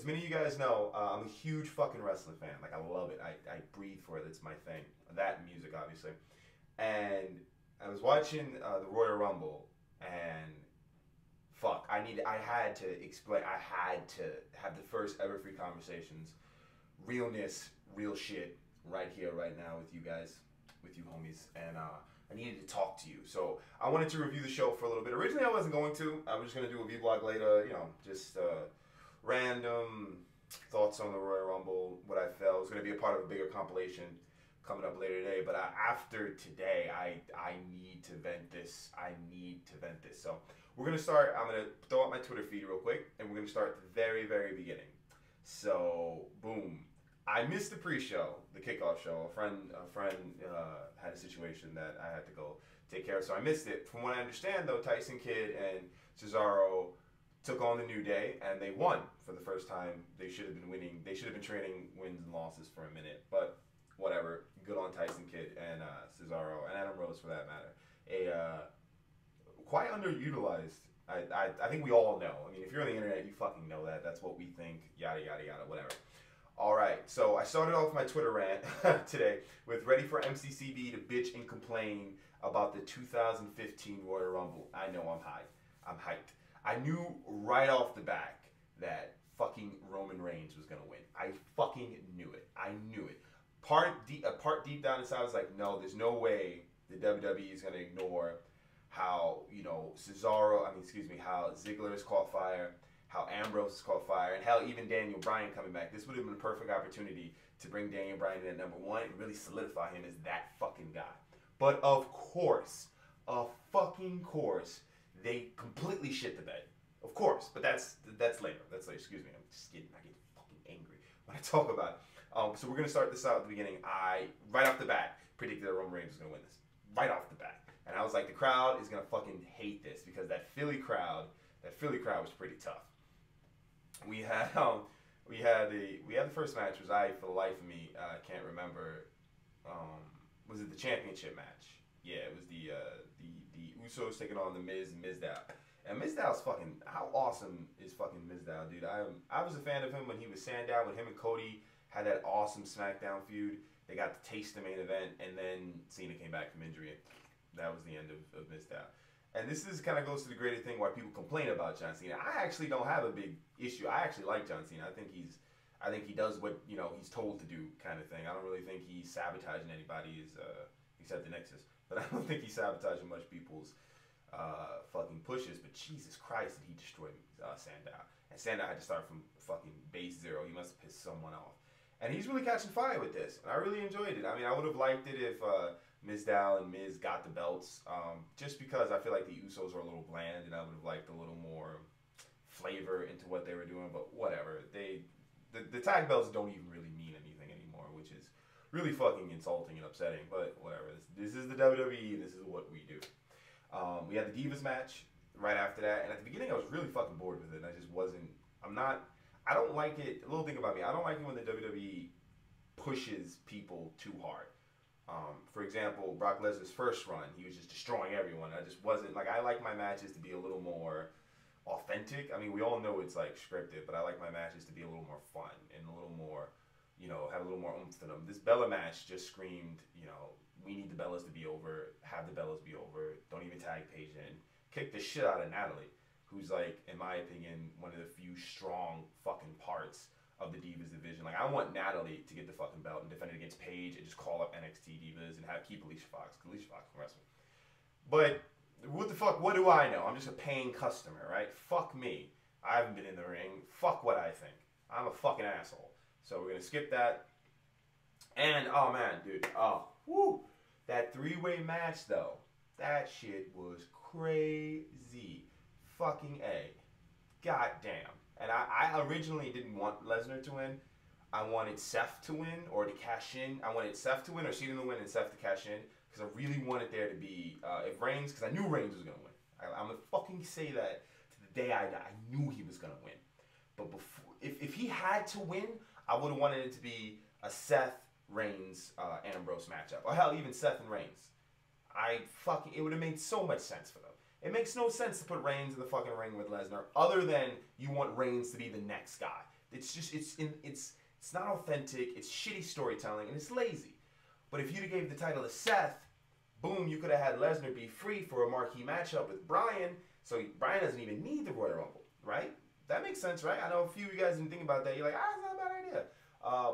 as many of you guys know, I'm a huge fucking wrestling fan. Like, I love it. I breathe for it. It's my thing. That and music, obviously. And I was watching the Royal Rumble, and fuck, I had to explain. I had to have the first Everfree conversations, realness, real shit, right here, right now, with you guys, with you homies, and I needed to talk to you. So I wanted to review the show for a little bit. Originally, I wasn't going to. I was just gonna do a vlog later. You know, just random thoughts on the Royal Rumble, what I felt. It was gonna be a part of a bigger compilation coming up later today. But after today, I need to vent this. I need to vent this. So we're gonna start. I'm gonna throw up my Twitter feed real quick, and we're gonna start at the very, very beginning. So boom. I missed the pre-show, the kickoff show. A friend had a situation that I had to go take care of, so I missed it. From what I understand, though, Tyson Kidd and Cesaro took on the New Day, and they won for the first time. They should have been winning. They should have been trading wins and losses for a minute, but whatever. Good on Tyson Kidd and Cesaro and Adam Rose, for that matter. A quite underutilized. I think we all know. I mean, if you're on the internet, you fucking know that. That's what we think. Yada yada yada. Whatever. All right, so I started off my Twitter rant today with ready for MCCB to bitch and complain about the 2015 Royal Rumble. I know I'm hyped. I'm hyped. I knew right off the back that fucking Roman Reigns was gonna win. I fucking knew it. I knew it. Part deep down inside, I was like, no, there's no way the WWE is gonna ignore how, you know, how Ziggler has caught fire, how Ambrose has caught fire, and hell, even Daniel Bryan coming back. This would have been a perfect opportunity to bring Daniel Bryan in at number one and really solidify him as that fucking guy. But of course, they completely shit the bed. Of course, but that's later. That's later. Excuse me. I'm just getting, I get fucking angry when I talk about it. So we're gonna start this out at the beginning. I right off the bat predicted that Roman Reigns was gonna win this. Right off the bat, and I was like, the crowd is gonna fucking hate this because that Philly crowd was pretty tough. We had the first match, was for the life of me can't remember. Was it the championship match? Yeah, it was the Usos taking on the Miz and Mizdow. And Mizdow's fucking, how awesome is fucking Mizdow, dude? I was a fan of him when he was Sandow, when him and Cody had that awesome SmackDown feud. They got to taste the main event, and then Cena came back from injury. That was the end of Mizdow. And this is kind of goes to the greater thing why people complain about John Cena. I actually don't have a big issue. I actually like John Cena. I think he does what, you know, he's told to do, kind of thing. I don't really think he's sabotaging anybody's except the Nexus, but I don't think he's sabotaging much people's fucking pushes. But Jesus Christ, did he destroy Sandow? And Sandow had to start from fucking base zero. He must have pissed someone off. And he's really catching fire with this. And I really enjoyed it. I mean, I would have liked it if Mizdow and Miz got the belts, just because I feel like the Usos are a little bland, and I would have liked a little more flavor into what they were doing. But whatever, the tag belts don't even really mean anything anymore, which is really fucking insulting and upsetting. But whatever, this is the WWE, and this is what we do. We had the Divas match right after that, and at the beginning I was really fucking bored with it. And I just wasn't. I don't like it. A little thing about me, I don't like it when the WWE pushes people too hard. For example, Brock Lesnar's first run, he was just destroying everyone. I just wasn't, like, I like my matches to be a little more authentic. I mean, we all know it's, like, scripted, but I like my matches to be a little more fun and a little more, you know, have a little more oomph to them. This Bella match just screamed, you know, we need the Bellas to be over, have the Bellas be over, don't even tag Paige in. Kick the shit out of Natalie, who's, like, in my opinion, one of the few strong fucking parts of the Divas division. Like, I want Natalie to get the fucking belt and defend it against Paige and just call up NXT Divas and keep Alicia Fox, because Alicia Fox can wrestle. But what the fuck, what do I know? I'm just a paying customer, right? Fuck me. I haven't been in the ring. Fuck what I think. I'm a fucking asshole. So we're gonna skip that. And, oh man, dude, oh, woo. That three-way match, though, that shit was crazy. Fucking A. God damn. And I originally didn't want Lesnar to win. I wanted Seth to win or to cash in. I wanted Seth to win or Cena to win and Seth to cash in. Because I really wanted there to be, if Reigns, because I knew Reigns was going to win. I'm going to fucking say that to the day I die. I knew he was going to win. But before, if he had to win, I would have wanted it to be a Seth, Reigns, Ambrose matchup. Or hell, even Seth and Reigns. It would have made so much sense for them. It makes no sense to put Reigns in the fucking ring with Lesnar other than you want Reigns to be the next guy. It's just it's not authentic. It's shitty storytelling and it's lazy. But if you'd have gave the title to Seth, boom, you could have had Lesnar be free for a marquee matchup with Bryan. So Bryan doesn't even need the Royal Rumble, right? That makes sense, right? I know a few of you guys didn't think about that. You're like, it's not a bad idea.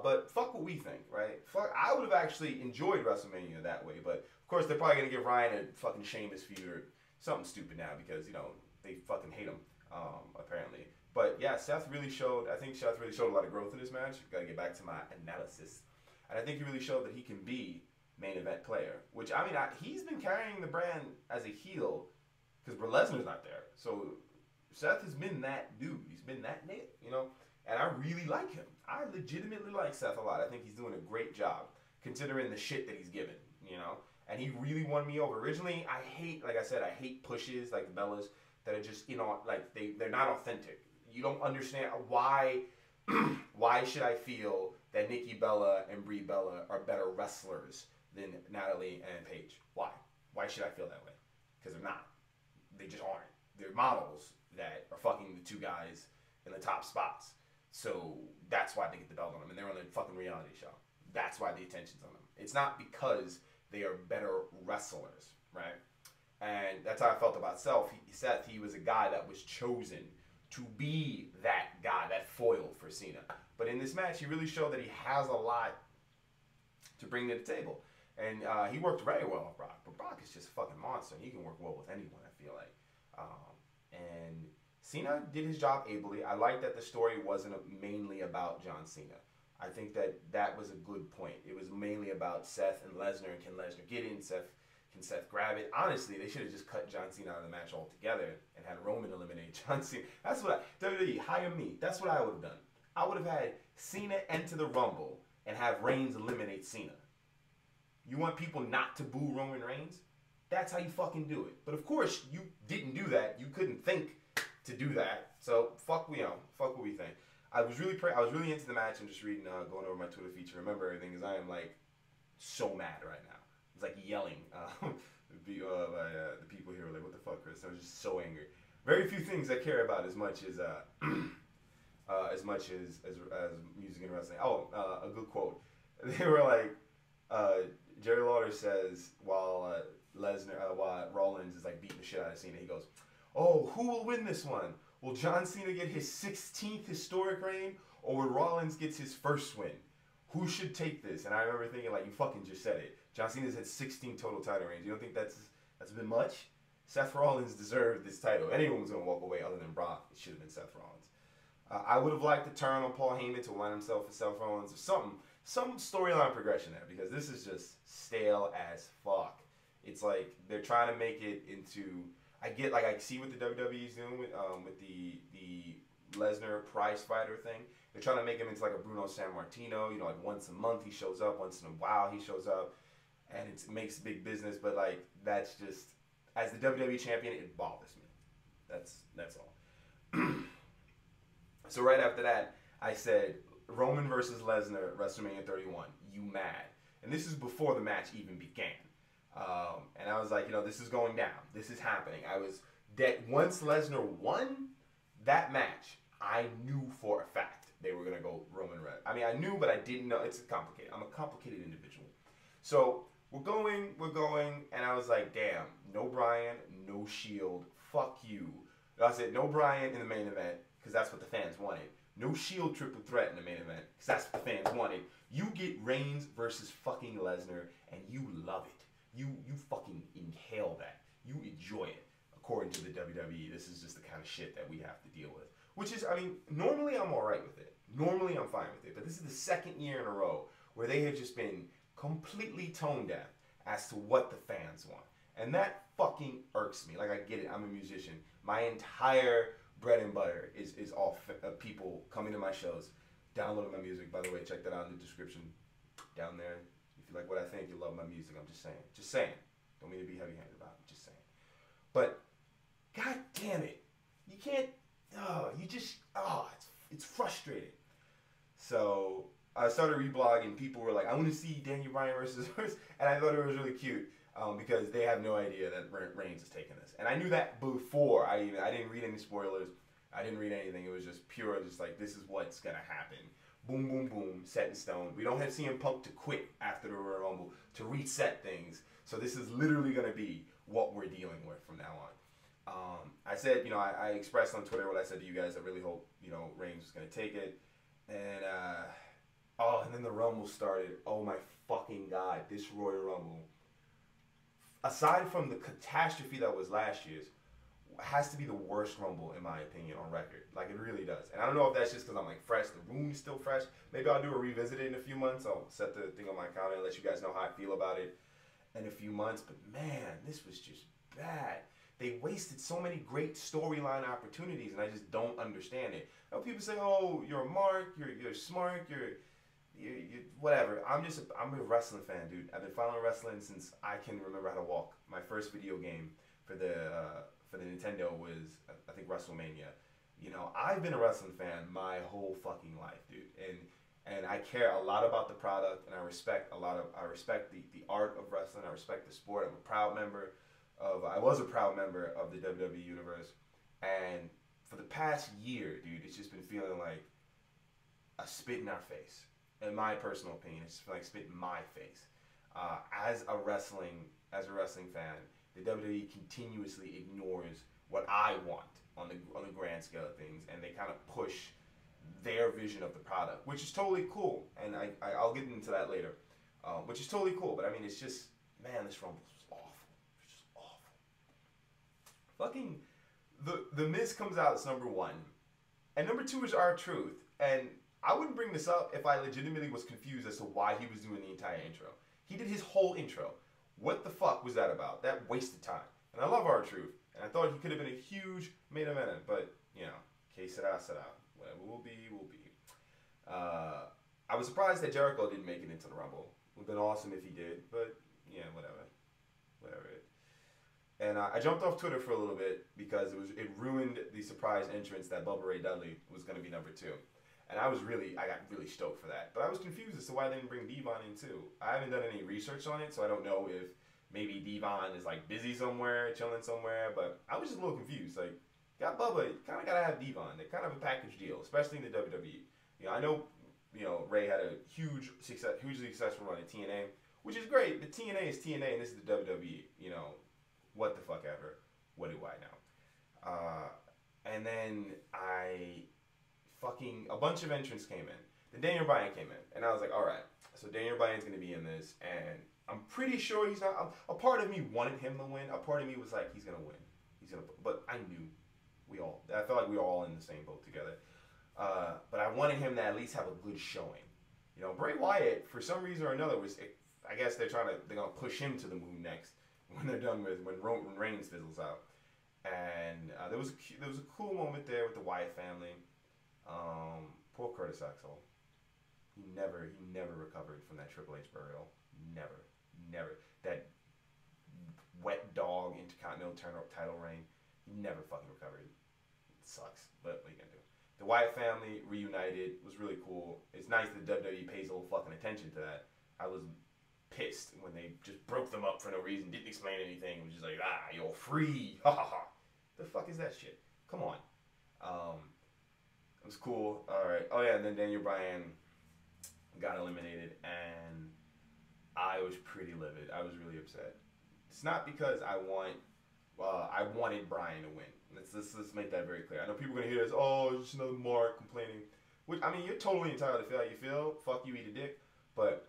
But fuck what we think, right? Fuck, I would have actually enjoyed WrestleMania that way. But of course, they're probably gonna give Ryan a fucking Sheamus feud or something stupid now because they fucking hate him, apparently. But yeah, Seth really showed. I think Seth really showed a lot of growth in this match. Got to get back to my analysis, and I think he really showed that he can be main event player. Which I mean, he's been carrying the brand as a heel because Lesnar's not there. So Seth has been that dude. He's been that nigga, And I really like him. I legitimately like Seth a lot. I think he's doing a great job considering the shit that he's given, And he really won me over. Originally, like I said, I hate pushes like the Bellas that are just, like they're not authentic. You don't understand why. Why should I feel that Nikki Bella and Brie Bella are better wrestlers than Natalie and Paige? Why? Why should I feel that way? Because they're not. They just aren't. They're models that are fucking the two guys in the top spots. So that's why they get the belt on them, and they're on a fucking reality show. That's why the attention's on them. It's not because they are better wrestlers, right? And that's how I felt about Seth. He was a guy that was chosen to be that guy, that foil for Cena. But in this match, he really showed that he has a lot to bring to the table. And he worked very well with Brock. But Brock is just a fucking monster. He can work well with anyone, I feel like. And Cena did his job ably. I like that the story wasn't mainly about John Cena. I think that was a good point. It was mainly about Seth and Lesnar, and can Lesnar get in? Can Seth grab it? Honestly, they should have just cut John Cena out of the match altogether and had Roman eliminate John Cena. That's what WWE, hire me. That's what I would have done. I would have had Cena enter the Rumble and have Reigns eliminate Cena. You want people not to boo Roman Reigns? That's how you fucking do it. But of course, you didn't do that. You couldn't think to do that. So fuck what we think. I was really into the match and just reading, going over my Twitter feed to remember everything, because I am like so mad right now. It's like yelling. The people here were like, "What the fuck, Chris?" I was just so angry. Very few things I care about as much as music and wrestling. A good quote. They were like, Jerry Lawler says while Rollins is like beating the shit out of Cena, he goes, "Oh, who will win this one? Will John Cena get his 16th historic reign, or will Rollins gets his first win? Who should take this?" And I remember thinking, like, you fucking just said it. John Cena's had 16 total title reigns. You don't think that's been much? Seth Rollins deserved this title. Anyone was going to walk away other than Brock, it should have been Seth Rollins. I would have liked to turn on Paul Heyman to align himself with Seth Rollins or something. Some storyline progression there, because this is just stale as fuck. It's like they're trying to make it into... I see what the WWE is doing with the Lesnar prize fighter thing. They're trying to make him into like a Bruno Sammartino. Like once a month he shows up, once in a while he shows up, and it makes big business. But like that's just, as the WWE champion, it bothers me. That's all. So right after that, I said Roman versus Lesnar, WrestleMania 31. You mad? And this is before the match even began. And I was like, this is going down. This is happening. Once Lesnar won that match, I knew for a fact they were going to go Roman Reigns. I mean, I knew, but I didn't know. It's complicated. I'm a complicated individual. So we're going, and I was like, damn, no Bryan, no Shield, fuck you. I said, no Bryan in the main event, because that's what the fans wanted. No Shield triple threat in the main event, because that's what the fans wanted. You get Reigns versus fucking Lesnar, and you love it. You fucking inhale that. You enjoy it. According to the WWE, this is just the kind of shit that we have to deal with. Which is, normally I'm alright with it. Normally I'm fine with it. But this is the second year in a row where they have just been completely tone deaf as to what the fans want. And that fucking irks me. Like, I get it. I'm a musician. My entire bread and butter is all people coming to my shows, downloading my music. By the way, check that out in the description down there. If you like what I think, you love my music. I'm just saying. Just saying. Don't mean to be heavy-handed about it. Just saying. But, god damn it. You can't... it's frustrating. So, I started reblogging. People were like, I want to see Daniel Bryan versus Horse. And I thought it was really cute. Because they have no idea that Reigns is taking this. And I knew that before I didn't read any spoilers. I didn't read anything. It was just pure, just like, this is what's gonna happen. Boom, boom, boom, set in stone. We don't have CM Punk to quit after the Royal Rumble to reset things. So this is literally gonna be what we're dealing with from now on. I said, you know, I expressed on Twitter what I said to you guys. I really hope, you know, Reigns was gonna take it. And and then the Rumble started. Oh my fucking god, this Royal Rumble. Aside from the catastrophe that was last year's, has to be the worst Rumble in my opinion on record. Like, it really does. And I don't know if that's just because I'm like fresh, the room is still fresh. Maybe I'll do a revisit in a few months. I'll set the thing on my calendar and let you guys know how I feel about it in a few months. But man, this was just bad. They wasted so many great storyline opportunities, and I just don't understand it. You know, people say, "Oh, you're a mark, you're smart, you're whatever." I'm a wrestling fan, dude. I've been following wrestling since I can remember how to walk. My first video game for the Nintendo was, I think, WrestleMania. You know, I've been a wrestling fan my whole fucking life, dude, and I care a lot about the product, and I respect the art of wrestling. I respect the sport. I was a proud member of the WWE universe, and for the past year, dude, it's just been feeling like a spit in our face. In my personal opinion, it's like spit in my face. As a wrestling fan, the WWE continuously ignores what I want on the grand scale of things, and they kind of push their vision of the product, which is totally cool, and I'll get into that later, which is totally cool. But I mean, it's just, man, this Rumble was awful. It's just awful. Fucking the Miz comes out as number 1, and number 2 is R-Truth, and I wouldn't bring this up if I legitimately was confused as to why he was doing the entire intro. He did his whole intro. What the fuck was that about? That wasted time. And I love R-Truth, and I thought he could have been a huge main event, but, you know, que sera, sera. Whatever will be, will be. I was surprised that Jericho didn't make it into the Rumble. It would have been awesome if he did, but, yeah, whatever. And I jumped off Twitter for a little bit because it ruined the surprise entrance that Bubba Ray Dudley was going to be number 2. And I got really stoked for that. But I was confused as to why they didn't bring Devon in too. I haven't done any research on it, so I don't know if maybe Devon is like busy somewhere, chilling somewhere. But I was just a little confused. Like, got Bubba, you kind of got to have Devon. They're kind of a package deal, especially in the WWE. You know, I know, you know, Ray had a hugely successful run at TNA, which is great. But TNA is TNA, and this is the WWE. You know, what the fuck ever. What do I know? And then a bunch of entrants came in. Then Daniel Bryan came in, and I was like, all right, so Daniel Bryan's going to be in this, and I'm pretty sure he's not. A part of me wanted him to win. A part of me was like, he's going to win. But I knew I felt like we were all in the same boat together. But I wanted him to at least have a good showing. You know, Bray Wyatt, for some reason or another, I guess they're going to push him to the moon next when they're done when Reigns fizzles out. And there was a cool moment there with the Wyatt family. Poor Curtis Axel. He never recovered from that Triple H burial. Never. That wet dog Intercontinental title reign. He never fucking recovered. It sucks, but what are you gonna do? The Wyatt family reunited was really cool. It's nice that WWE pays a little fucking attention to that. I was pissed when they just broke them up for no reason, didn't explain anything. It was just like, you're free. Ha ha ha. The fuck is that shit? Come on. It was cool. Alright. Oh yeah, and then Daniel Bryan got eliminated, and I was pretty livid. I was really upset. It's not because I wanted Bryan to win. Let's make that very clear. I know people are gonna hear this, oh, it's just another Mark complaining. Which, I mean, you're totally entitled to feel how you feel. Fuck you, eat a dick. But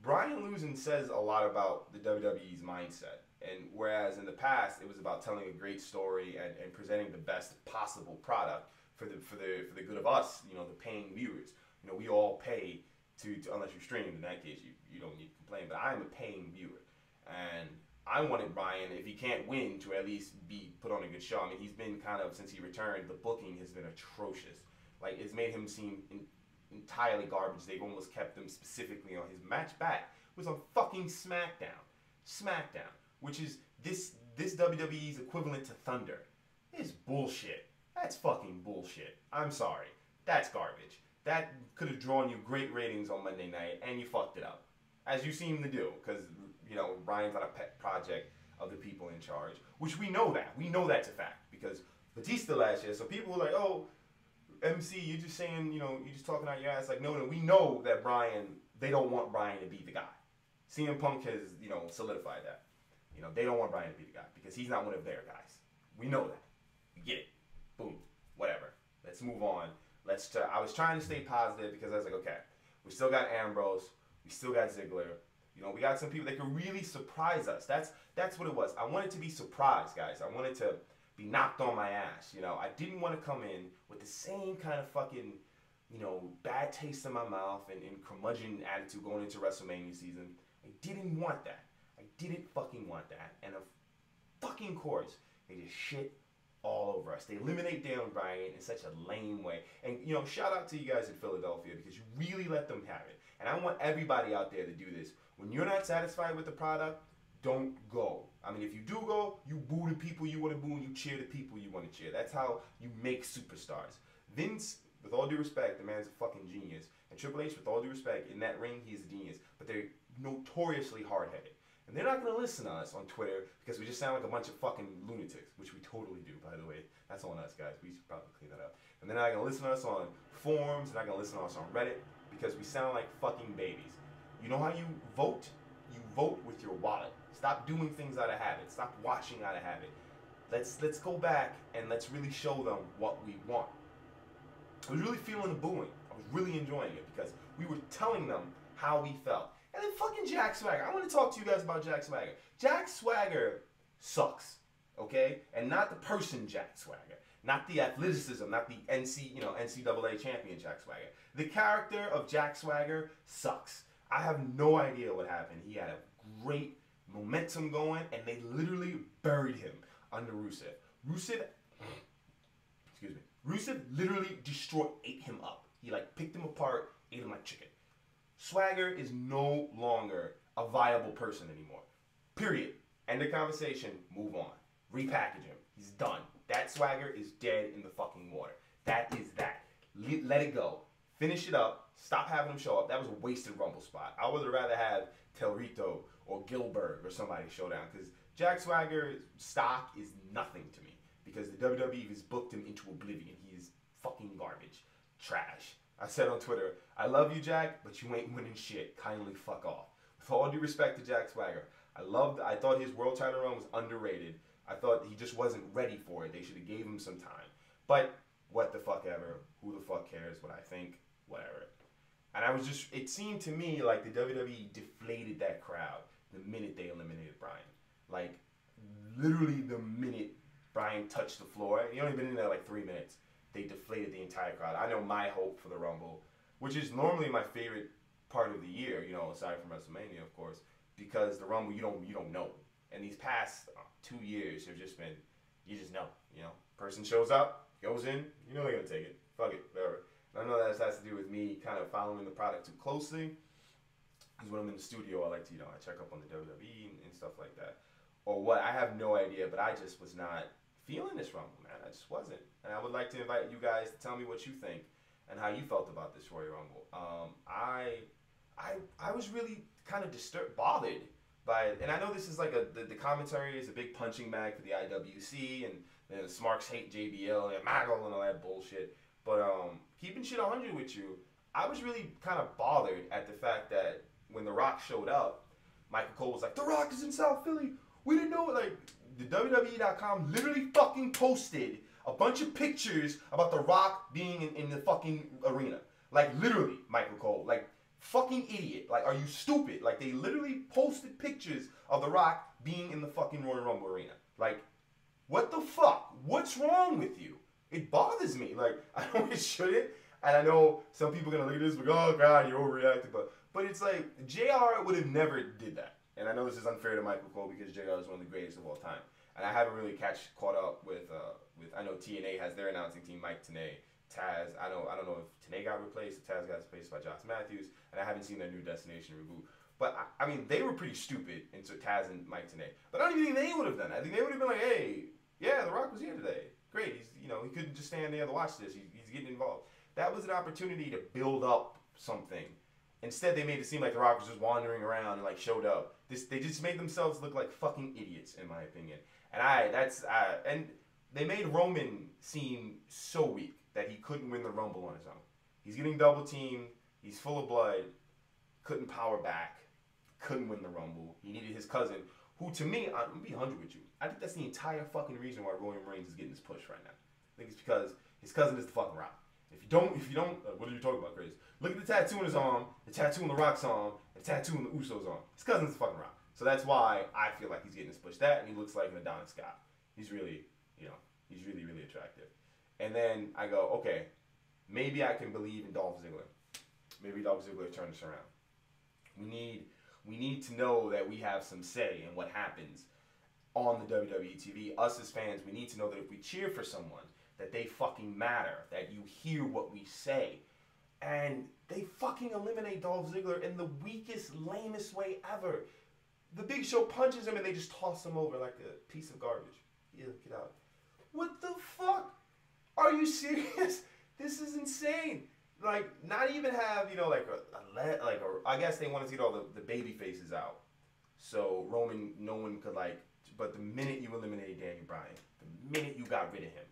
Bryan losing says a lot about the WWE's mindset. And whereas in the past it was about telling a great story and presenting the best possible product for the good of us, you know, the paying viewers. You know, we all pay to unless you're streaming. In that case, you don't need to complain. But I'm a paying viewer, and I wanted Bryan, if he can't win, to at least be put on a good show. I mean, he's been kind of, since he returned, the booking has been atrocious. Like, it's made him seem entirely garbage. They've almost kept him specifically on his match back was on fucking SmackDown, which is this WWE's equivalent to Thunder. It's bullshit. That's fucking bullshit. I'm sorry. That's garbage. That could have drawn you great ratings on Monday night, and you fucked it up. As you seem to do, because, you know, Bryan's on a pet project of the people in charge, which we know that. We know that's a fact, because Batista last year. So people were like, oh, MC, you're just saying, you're just talking out your ass. Like, no, we know that they don't want Bryan to be the guy. CM Punk has, solidified that. They don't want Bryan to be the guy because he's not one of their guys. We know that. We get it. Boom. Whatever. Let's move on. I was trying to stay positive because I was like, okay, we still got Ambrose. We still got Ziggler. We got some people that can really surprise us. That's what it was. I wanted to be surprised, guys. I wanted to be knocked on my ass. I didn't want to come in with the same kind of fucking, bad taste in my mouth and curmudgeon attitude going into WrestleMania season. I didn't want that. I didn't fucking want that. And of fucking course, they just shit all over us. They eliminate Daniel Bryan in such a lame way. And, shout out to you guys in Philadelphia because you really let them have it. And I want everybody out there to do this. When you're not satisfied with the product, don't go. I mean, if you do go, you boo the people you want to boo and you cheer the people you want to cheer. That's how you make superstars. Vince, with all due respect, the man's a fucking genius. And Triple H, with all due respect, in that ring, he's a genius. But they're notoriously hard-headed. And they're not going to listen to us on Twitter because we just sound like a bunch of fucking lunatics, which we totally do, by the way. That's on us, guys. We should probably clean that up. And they're not going to listen to us on forums. They're not going to listen to us on Reddit because we sound like fucking babies. You know how you vote? You vote with your wallet. Stop doing things out of habit. Stop watching out of habit. Let's go back and let's really show them what we want. I was really feeling the booing. I was really enjoying it because we were telling them how we felt. And then fucking Jack Swagger. I want to talk to you guys about Jack Swagger. Jack Swagger sucks, okay? And not the person Jack Swagger. Not the athleticism, not the NCAA champion Jack Swagger. The character of Jack Swagger sucks. I have no idea what happened. He had a great momentum going, and they literally buried him under Rusev. Rusev literally ate him up. He picked him apart, ate him like chicken. Swagger is no longer a viable person anymore. Period. End of conversation. Move on. Repackage him. He's done. That Swagger is dead in the fucking water. That is that. Let it go. Finish it up. Stop having him show up. That was a wasted Rumble spot. I would rather have Del Rito or Gilbert or somebody show down because Jack Swagger's stock is nothing to me because the WWE has booked him into oblivion. He is fucking garbage. Trash. I said on Twitter, I love you, Jack, but you ain't winning shit. Kindly fuck off. With all due respect to Jack Swagger, I thought his world title run was underrated. I thought he just wasn't ready for it. They should have gave him some time. But what the fuck ever. Who the fuck cares what I think? Whatever. And it seemed to me like the WWE deflated that crowd the minute they eliminated Bryan. Literally the minute Bryan touched the floor, he only been in there 3 minutes. They deflated the entire crowd. I know my hope for the Rumble, which is normally my favorite part of the year, aside from WrestleMania, of course, because the Rumble you don't know. And these past 2 years have just been, you just know, person shows up, goes in, they're gonna take it. Fuck it, whatever. And I know that has to do with me kind of following the product too closely. Because when I'm in the studio, I like to, I check up on the WWE and stuff like that. Or what, I have no idea, but I just was not feeling this Rumble, man. I just wasn't. And I would like to invite you guys to tell me what you think and how you felt about this Royal Rumble. I was really kind of bothered by it. And I know this is the commentary is a big punching bag for the IWC and the Smarks hate JBL and Maggle and all that bullshit. But keeping shit 100 with you, I was really kind of bothered at the fact that when The Rock showed up, Michael Cole was like, The Rock is in South Philly. We didn't know it. The WWE.com literally fucking posted a bunch of pictures about The Rock being in the fucking arena. Literally, Michael Cole. Fucking idiot. Are you stupid? They literally posted pictures of The Rock being in the fucking Royal Rumble arena. What the fuck? What's wrong with you? It bothers me. I know it shouldn't. And I know some people are going to look at this oh, God, you're overreacting. But it's JR would have never did that. And I know this is unfair to Michael Cole because JR is one of the greatest of all time. And I haven't really caught up with I know TNA has their announcing team, Mike Tenay, Taz. I don't know if Tenay got replaced, if Taz got replaced by Josh Matthews, and I haven't seen their new Destination reboot. But I mean, they were pretty stupid into Taz and Mike Tenay. But I don't even think they would have done that. I think they would have been like, hey, yeah, The Rock was here today. Great. He couldn't just stand there to watch this. He's getting involved. That was an opportunity to build up something. Instead, they made it seem like The Rock was just wandering around and showed up. They just made themselves look like fucking idiots, in my opinion. And they made Roman seem so weak that he couldn't win the Rumble on his own. He's getting double teamed. He's full of blood. Couldn't power back. Couldn't win the Rumble. He needed his cousin, who to me, I'm gonna be 100 with you. I think that's the entire fucking reason why Roman Reigns is getting this push right now. I think it's because his cousin is the fucking Rock. If you don't, what are you talking about, Chris? Look at the tattoo on his arm, the tattoo on the Rock's arm, the tattoo on the Usos' arm. His cousin's the fucking Rock. So that's why I feel like he's getting this push. That, and he looks like an Adonis Scott. He's really, he's really, really attractive. And then I go, okay, maybe I can believe in Dolph Ziggler. Maybe Dolph Ziggler turns this around. We need to know that we have some say in what happens on the WWE TV. Us as fans, we need to know that if we cheer for someone, that they fucking matter, that you hear what we say. And they fucking eliminate Dolph Ziggler in the weakest, lamest way ever. The Big Show punches him and they just toss him over like a piece of garbage. Yeah, get out. What the fuck? Are you serious? This is insane. Like, not even have, I guess they wanted to get all the baby faces out. So Roman, no one could but the minute you eliminated Daniel Bryan, the minute you got rid of him,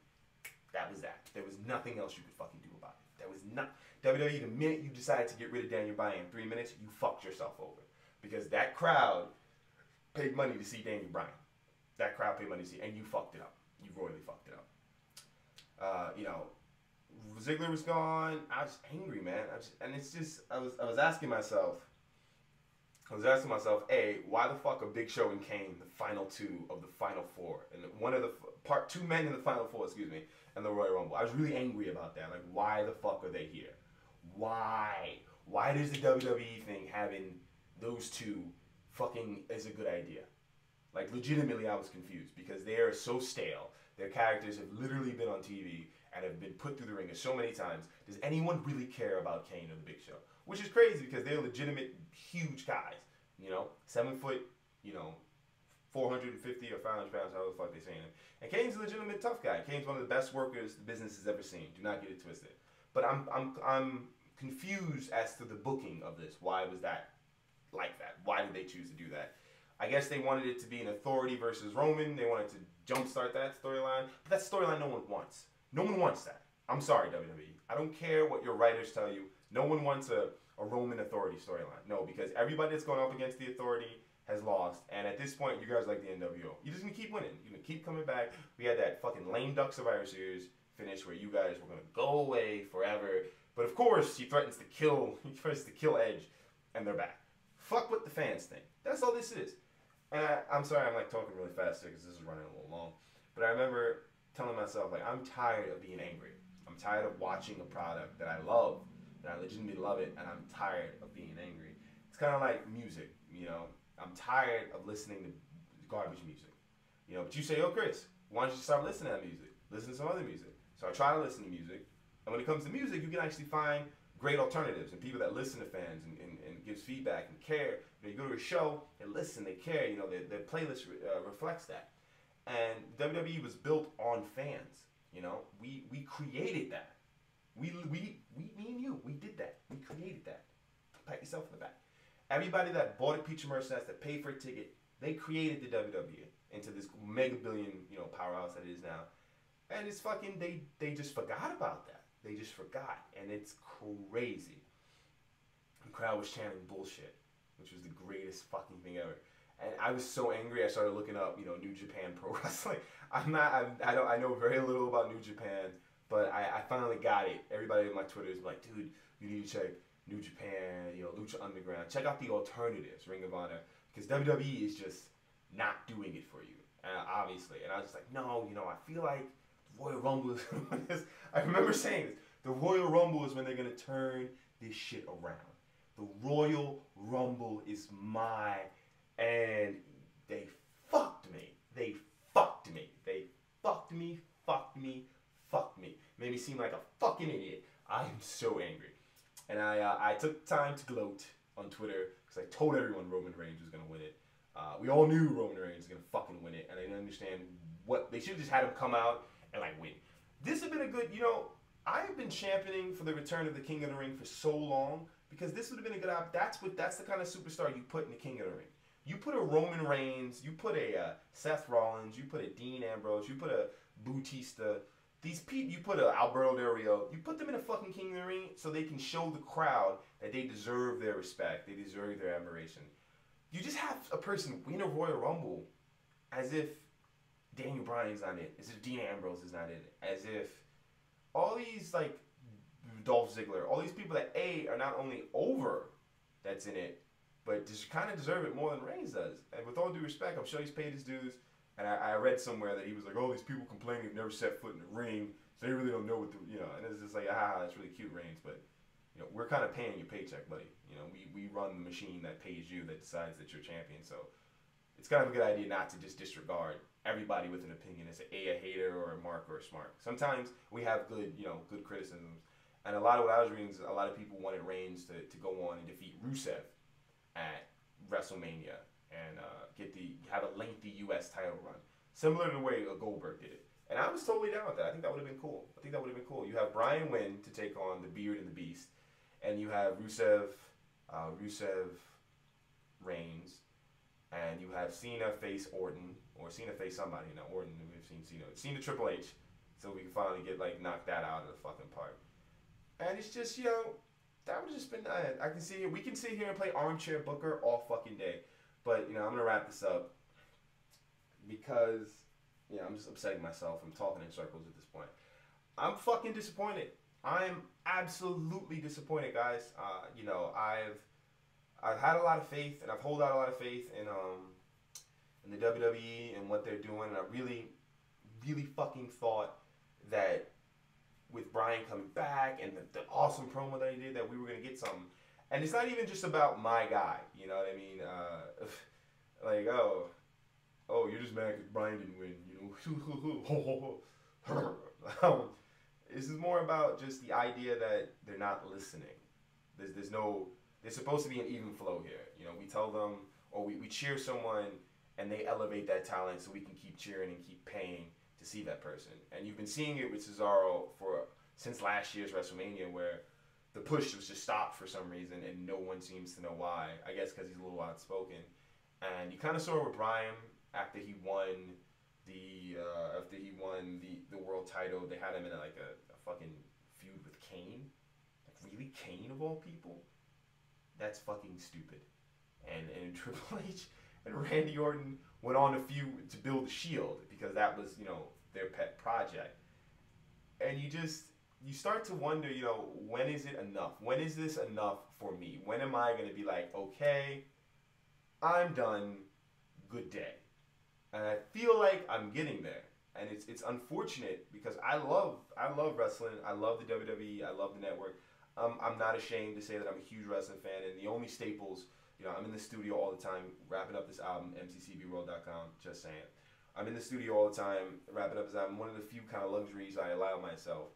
that was that. There was nothing else you could fucking do about it. There was not, WWE, the minute you decided to get rid of Daniel Bryan in 3 minutes, you fucked yourself over. Because that crowd paid money to see Daniel Bryan. That crowd paid money to see, and you fucked it up. You royally fucked it up. Ziggler was gone. I was angry, man. I was asking myself, A, why the fuck are Big Show and Kane the final two of the final four, and one of the two men in the final four, and the Royal Rumble? I was really angry about that. Like, why the fuck are they here? Why? Why does the WWE thing having those two fucking is a good idea? Like, legitimately, I was confused because they are so stale. Their characters have literally been on TV and have been put through the ringer so many times. Does anyone really care about Kane or the Big Show? Which is crazy because they're legitimate huge guys. 7 foot, 450 or 500 pounds, however the fuck they saying it. And Kane's a legitimate tough guy. Kane's one of the best workers the business has ever seen. Do not get it twisted. But I'm confused as to the booking of this. Why was that like that? Why did they choose to do that? I guess they wanted it to be an Authority versus Roman. They wanted to jumpstart that storyline. But that storyline no one wants. No one wants that. I'm sorry, WWE. I don't care what your writers tell you. No one wants a Roman Authority storyline. No, because everybody that's going up against the Authority has lost. And at this point, you guys are like the NWO. You're just going to keep winning. You're going to keep coming back. We had that fucking lame Duck Survivor Series finish where you guys were going to go away forever. But of course, he threatens to kill Edge, and they're back. Fuck what the fans think. That's all this is. And I'm sorry, I'm talking really fast here because this is running a little long. But I remember telling myself, I'm tired of being angry. I'm tired of watching a product that I love, that I legitimately love it, and I'm tired of being angry. It's kind of like music, I'm tired of listening to garbage music. But you say, oh, Chris, why don't you start listening to that music? Listen to some other music. So I try to listen to music. And when it comes to music, you can actually find great alternatives and people that listen to fans and gives feedback and care. You go to a show, they listen, they care. Their playlist reflects that. And WWE was built on fans. We created that. Me and you, we did that. We created that. Pat yourself in the back. Everybody that bought a piece of merchandise, that paid for a ticket, they created the WWE into this mega billion, powerhouse that it is now. And it's fucking, they just forgot about that. They just forgot. And it's crazy. The crowd was chanting bullshit, which was the greatest fucking thing ever. And I was so angry, I started looking up, New Japan Pro Wrestling. I know very little about New Japan, but I finally got it. Everybody on my Twitter is like, dude, you need to check New Japan, Lucha Underground. Check out the alternatives, Ring of Honor, because WWE is just not doing it for you, obviously. And I was just like, no, I feel like the Royal Rumble is I remember saying this. The Royal Rumble is when they're going to turn this shit around. The Royal Rumble is and they fucked me. They fucked me. They fucked me, fucked me, fucked me. Made me seem like a fucking idiot. I am so angry. And I took time to gloat on Twitter because I told everyone Roman Reigns was going to win it. We all knew Roman Reigns was going to fucking win it. And I didn't understand what... They should have just had him come out and win. This has been a good... I have been championing for the return of the King of the Ring for so long because this would have been a good... That's the kind of superstar you put in the King of the Ring. You put a Roman Reigns, you put a Seth Rollins, you put a Dean Ambrose, you put a Bautista. These people, you put Alberto Del Rio, you put them in a fucking King of the Ring so they can show the crowd that they deserve their respect, they deserve their admiration. You just have a person win a Royal Rumble as if Daniel Bryan's not in it, as if Dean Ambrose is not in it, as if all these, like, Dolph Ziggler, all these people that are not only over that's in it, but just kind of deserve it more than Reigns does. And with all due respect, I'm sure he's paid his dues. And I read somewhere that he was like, oh, these people complaining they've never set foot in the ring, so they really don't know what to, and it's just like, that's really cute, Reigns, but, we're kind of paying your paycheck, buddy. We run the machine that pays you, that decides that you're champion, so it's kind of a good idea not to just disregard everybody with an opinion as a hater or a mark or a smart. Sometimes we have good, good criticisms, and a lot of what I was reading is a lot of people wanted Reigns to go on and defeat Rusev at WrestleMania and have a lengthy U.S. title run, similar to the way Goldberg did it. And I was totally down with that. I think that would have been cool. You have Bryan win to take on the Beard and the Beast, and you have Rusev, Reigns, and you have Cena face Orton, or Cena face somebody. Orton, we've seen Cena Triple H, so we can finally get knock that out of the fucking park. And it's just that would just been. I can see we can sit here and play armchair Booker all fucking day. But, I'm going to wrap this up because, I'm just upsetting myself. I'm talking in circles at this point. I'm fucking disappointed. I'm absolutely disappointed, guys. I've had a lot of faith, and I've held out a lot of faith in the WWE and what they're doing. And I really, really fucking thought that with Bryan coming back and the awesome promo that he did, that we were going to get something. And it's not even just about my guy, you know what I mean? You're just mad because Bryan didn't win, This is more about just the idea that they're not listening. There's supposed to be an even flow here. We tell them, or we cheer someone, and they elevate that talent so we can keep cheering and keep paying to see that person. And you've been seeing it with Cesaro since last year's WrestleMania, where the push was just stopped for some reason, and no one seems to know why. I guess because he's a little outspoken. And you kind of saw it with Bryan after he won the world title. They had him in a fucking feud with Kane. Really, Kane of all people? That's fucking stupid. And Triple H and Randy Orton went on a feud to build the Shield because that was their pet project. And you start to wonder, when is it enough? When is this enough for me? When am I going to be like, okay, I'm done, good day? And I feel like I'm getting there. And it's unfortunate because I love wrestling. I love the WWE. I love the network. I'm not ashamed to say that I'm a huge wrestling fan. And the only staples, I'm in the studio all the time wrapping up this album, mccbworld.com, just saying. I'm in the studio all the time wrapping up this album. One of the few kind of luxuries I allow myself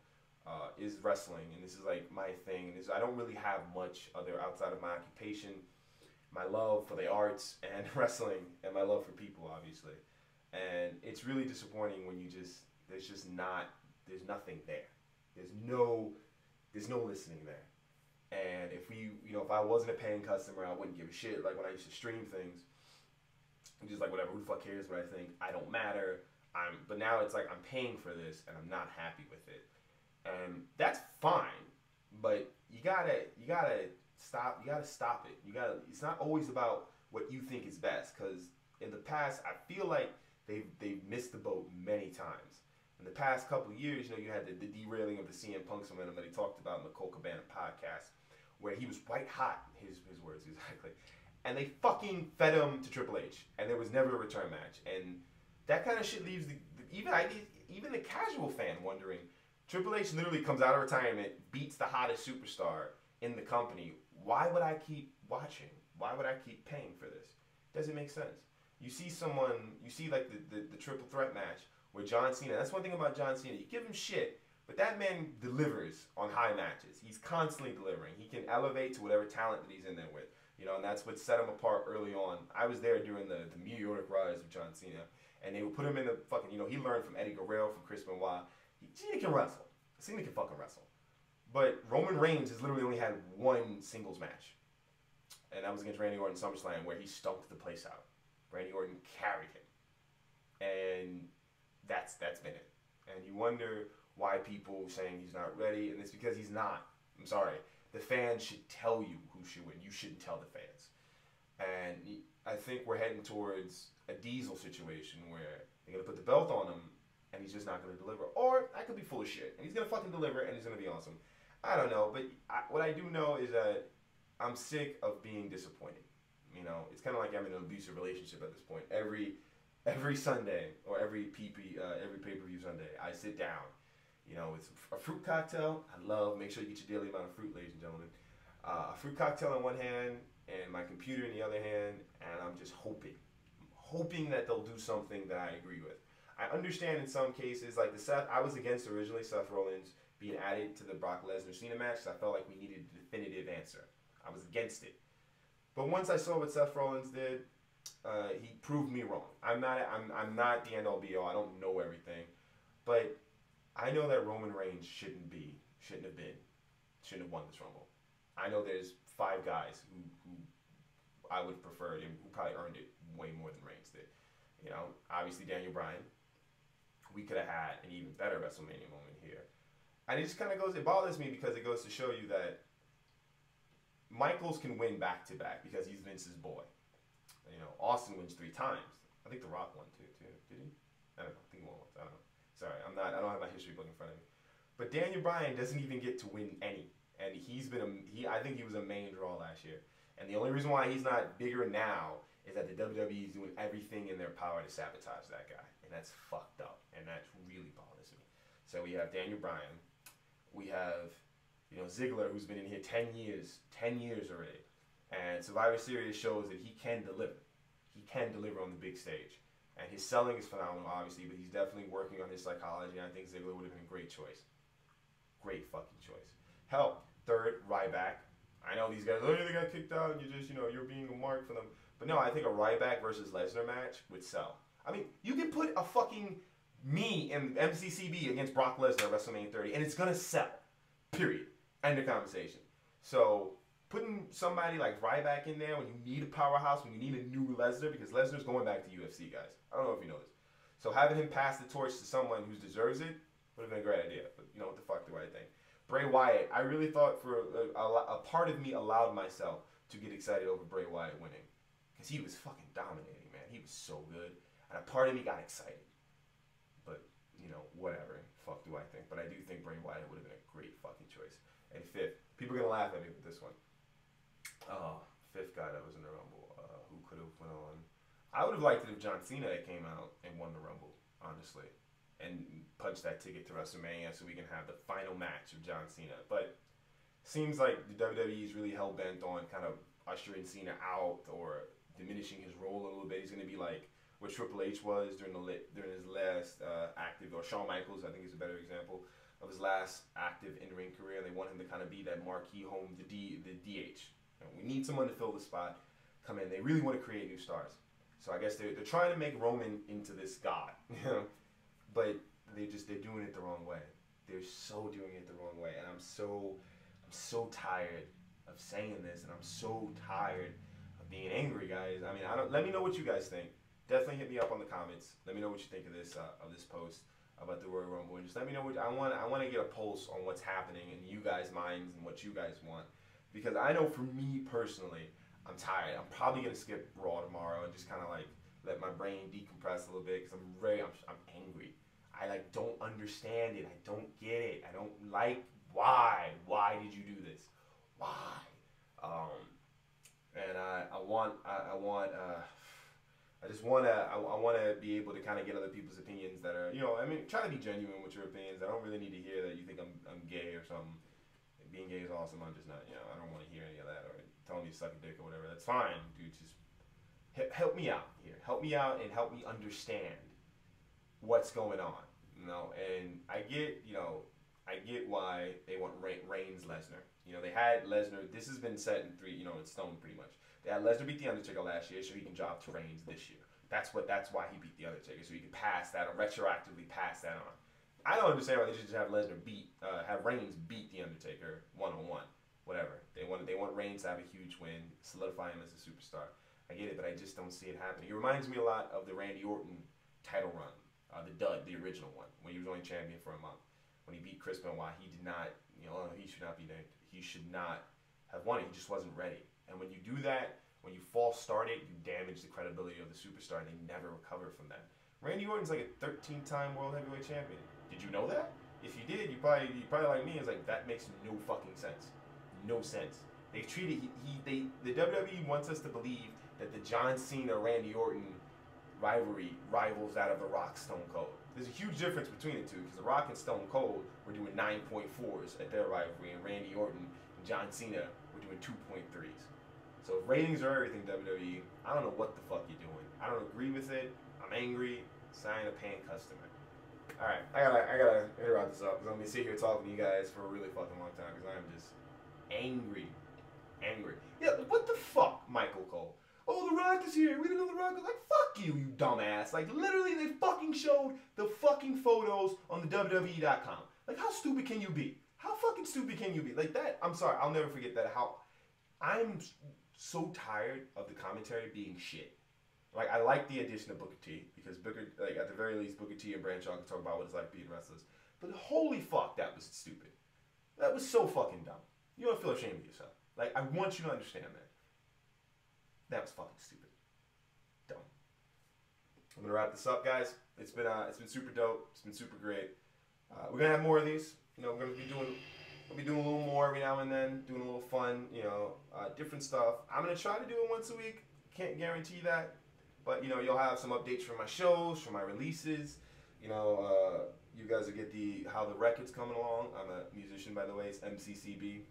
is wrestling, and this is my thing. I don't really have much other outside of my occupation, my love for the arts and wrestling, and my love for people, obviously. And it's really disappointing when there's nothing there. There's no listening there. And if I wasn't a paying customer, I wouldn't give a shit. Like when I used to stream things, I'm just like, whatever, who the fuck cares what I think? I don't matter. But now it's like I'm paying for this and I'm not happy with it. And that's fine, but you gotta stop it. It's not always about what you think is best, because in the past, I feel like they've missed the boat many times. In the past couple of years, you had the derailing of the CM Punk's momentum that he talked about in the Cole Cabana podcast, where he was white hot, his words exactly, and they fucking fed him to Triple H, and there was never a return match. And that kind of shit leaves even the casual fan wondering, Triple H literally comes out of retirement, beats the hottest superstar in the company. Why would I keep watching? Why would I keep paying for this? Doesn't make sense. You see the triple threat match with John Cena. That's one thing about John Cena. You give him shit, but that man delivers on high matches. He's constantly delivering. He can elevate to whatever talent that he's in there with. And that's what set him apart early on. I was there during the meteoric rise of John Cena, and they would put him in the fucking, he learned from Eddie Guerrero, from Chris Benoit. Cena can wrestle. Cena can fucking wrestle. But Roman Reigns has literally only had one singles match, and that was against Randy Orton SummerSlam, where he stunk the place out. Randy Orton carried him, and that's been it. And you wonder why people saying he's not ready, and it's because he's not. I'm sorry. The fans should tell you who should win. You shouldn't tell the fans. And I think we're heading towards a Diesel situation where they're going to put the belt on him and he's just not going to deliver. Or I could be full of shit and he's going to fucking deliver and he's going to be awesome. I don't know. But what I do know is that I'm sick of being disappointed. You know, it's kind of like having an abusive relationship at this point. Every Sunday or every pay-per-view Sunday, I sit down. You know, it's a fruit cocktail. I love. Make sure you get your daily amount of fruit, ladies and gentlemen. A fruit cocktail in one hand and my computer in the other hand, and I'm just hoping that they'll do something that I agree with. I understand in some cases, like I was against originally Seth Rollins being added to the Brock Lesnar Cena match because I felt like we needed a definitive answer. I was against it. But once I saw what Seth Rollins did, he proved me wrong. I'm not the end all be all. I don't know everything, but I know that Roman Reigns shouldn't have won this Rumble. I know there's 5 guys who I would have preferred and who probably earned it way more than Reigns did. You know, obviously Daniel Bryan. We could have had an even better WrestleMania moment here. And it just kind of it bothers me because it goes to show you that Michaels can win back-to-back because he's Vince's boy. You know, Austin wins 3 times. I think The Rock won too. Did he? I don't know. I think he won once. I don't know. Sorry, I don't have my history book in front of me. But Daniel Bryan doesn't even get to win any. And I think he was a main draw last year. And the only reason why he's not bigger now is that the WWE is doing everything in their power to sabotage that guy. And that's fucked up. And that really bothers me. So we have Daniel Bryan. We have, you know, Ziggler, who's been in here 10 years already. And Survivor Series shows that he can deliver. He can deliver on the big stage. And his selling is phenomenal, obviously, but he's definitely working on his psychology, and I think Ziggler would have been a great choice. Great fucking choice. Hell, third, Ryback. I know these guys, they got kicked out, and you're being a mark for them. But no, I think a Ryback versus Lesnar match would sell. I mean, you can put a fucking me in MCCB against Brock Lesnar at WrestleMania 30, and it's gonna sell. Period. End of conversation. So putting somebody like Ryback in there when you need a powerhouse, when you need a new Lesnar, because Lesnar's going back to UFC, guys. I don't know if you know this. So having him pass the torch to someone who deserves it would have been a great idea. But you know what the fuck do I think? Bray Wyatt, I really thought for a part of me allowed myself to get excited over Bray Wyatt winning. Because he was fucking dominating, man. He was so good. And a part of me got excited. But, you know, whatever. Fuck do I think. But I do think Bray Wyatt would have been a great fucking choice. And 5th, people are going to laugh at me with this one. 5th guy that was in the Rumble, who could have went on. I would have liked it if John Cena came out and won the Rumble, honestly, and punched that ticket to WrestleMania so we can have the final match of John Cena. But seems like the WWE is really hell bent on kind of ushering Cena out or diminishing his role a little bit. He's going to be like what Triple H was during his last active, or Shawn Michaels, I think is a better example of his last active in-ring career. They want him to kind of be that marquee home, the DH. We need someone to fill the spot, come in. They really want to create new stars. So I guess they're trying to make Roman into this god, you know, but they're doing it the wrong way. They're so doing it the wrong way, and I'm so tired of saying this, and I'm so tired of being angry, guys. I mean, let me know what you guys think. Definitely hit me up on the comments. Let me know what you think of this post about the Royal Rumble, and just let me know what I want to get a pulse on what's happening in you guys' minds and what you guys want. Because I know for me personally, I'm tired. I'm probably going to skip Raw tomorrow and just kind of like let my brain decompress a little bit because I'm angry. I like don't understand it. I don't get it. I don't like why. Why did you do this? Why? And I want to be able to kind of get other people's opinions that are, you know, I mean, try to be genuine with your opinions. I don't really need to hear that you think I'm gay or something. Being gay is awesome. I'm just not, you know, I don't want to hear any of that or telling me to suck a dick or whatever. That's fine, dude. Just help me out here. Help me out and help me understand what's going on, you know. And I get why they want Reigns Lesnar. You know, they had Lesnar. This has been set in in stone pretty much. They had Lesnar beat the Undertaker last year, so he can drop to Reigns this year. That's why he beat the Undertaker, so he can pass that or retroactively pass that on. I don't understand why they should just have Lesnar have Reigns beat the Undertaker 1-on-1, whatever. They want Reigns to have a huge win, solidify him as a superstar. I get it, but I just don't see it happening. It reminds me a lot of the Randy Orton title run the dud, the original one, when he was only champion for a month. When he beat Chris Benoit, he did not, he should not be named. He should not have won it. He just wasn't ready. And when you do that, when you false start it, you damage the credibility of the superstar, and they never recover from that. Randy Orton's like a 13-time world heavyweight champion. Did you know that? If you did, you probably like me. It's like, that makes no fucking sense. No sense. They treated the WWE wants us to believe that the John Cena Randy Orton rivalry rivals that of The Rock Stone Cold. There's a huge difference between the two, because The Rock and Stone Cold were doing 9.4s at their rivalry, and Randy Orton and John Cena were doing 2.3s. So if ratings are everything, WWE, I don't know what the fuck you're doing. I don't agree with it. I'm angry. Sign a paying customer. All right, I gotta wrap this up, because I'm gonna sit here talking to you guys for a really fucking long time, because I'm just angry. Yeah, what the fuck, Michael Cole? Oh, The Rock is here. We didn't know The Rock was like, fuck you, you dumbass. Like, literally, they fucking showed the fucking photos on the WWE.com. Like, how stupid can you be? How fucking stupid can you be? Like, that, I'm sorry, I'll never forget that. I'm so tired of the commentary being shit. Like, I like the addition of Booker T, because at the very least, Booker T and Bradshaw can talk about what it's like being wrestlers. But holy fuck, that was stupid. That was so fucking dumb. You don't feel ashamed of yourself. Like, I want you to understand that. That was fucking stupid. Dumb. I'm gonna wrap this up, guys. It's been super dope. It's been super great. We're gonna have more of these. We're gonna be doing a little more every now and then, doing a little fun, different stuff. I'm gonna try to do it once a week. Can't guarantee that, but you'll have some updates from my shows, from my releases. You guys will get how the record's coming along. I'm a musician, by the way. It's MCCB,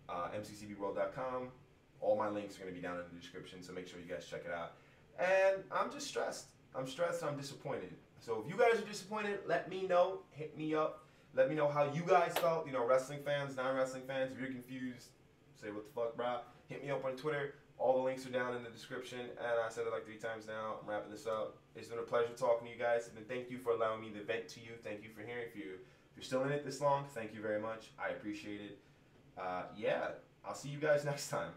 mccbworld.com. All my links are going to be down in the description, so make sure you guys check it out. And I'm just stressed. I'm stressed and I'm disappointed. So if you guys are disappointed, let me know. Hit me up. Let me know how you guys felt. Wrestling fans, non-wrestling fans. If you're confused, say what the fuck, brah. Hit me up on Twitter. All the links are down in the description. And I said it like 3 times now. I'm wrapping this up. It's been a pleasure talking to you guys. And thank you for allowing me to vent to you. Thank you for hearing. If you're still in it this long, thank you very much. I appreciate it. Yeah, I'll see you guys next time.